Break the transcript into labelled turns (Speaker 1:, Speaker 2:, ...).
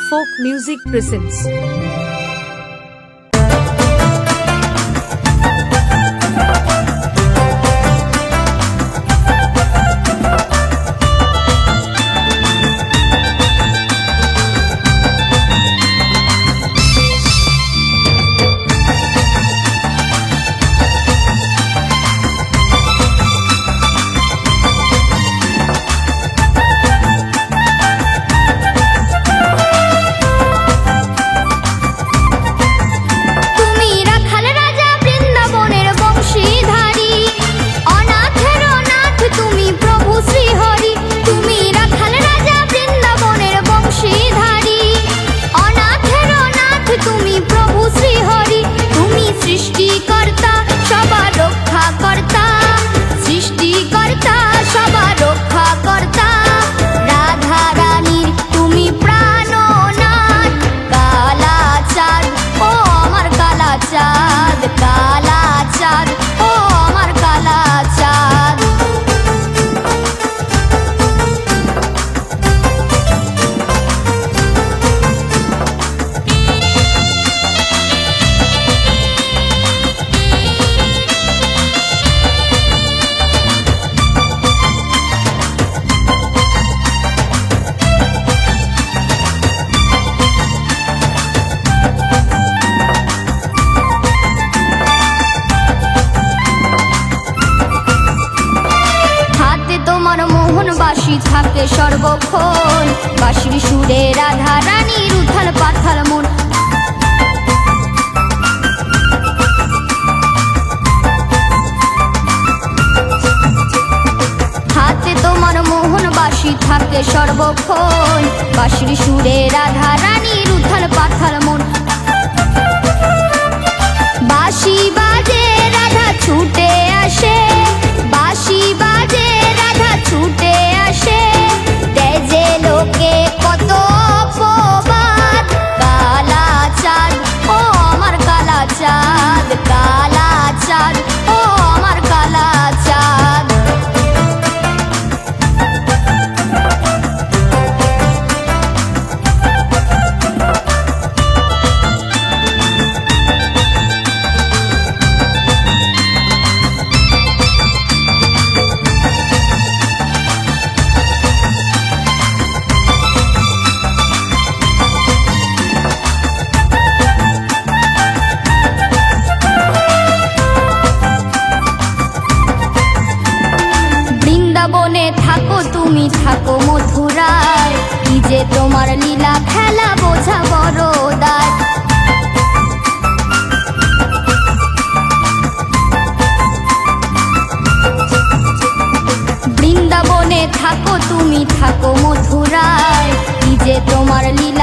Speaker 1: Folk Music presents. বাঁশি থাকে সর্বক্ষণ, বাঁশির সুরে রাধা রানীর উথাল পাথাল মন। হাতে তোমার মোহন বাঁশি থাকে সর্বক্ষণ, বাঁশির সুরে রাধা রানীর উথাল পাথাল মন। বাঁশি বাজে রাধা ছুটে আসে, বাঁশি বাজে রাধা ছুটে আসে, দেয় যে লোকে কত অপবাদ। কালা চাঁদ ও আমার কালা চাঁদ, কালা চাঁদ ও আমার কালা চাঁদ। বৃন্দাবনে থাকো তুমি, থাকো মথুরায়, কি যে তোমার লীলা খেলা বোঝা বড় দায়। বৃন্দাবনে থাকো তুমি, থাকো মথুরায়, কি যে তোমার লীলা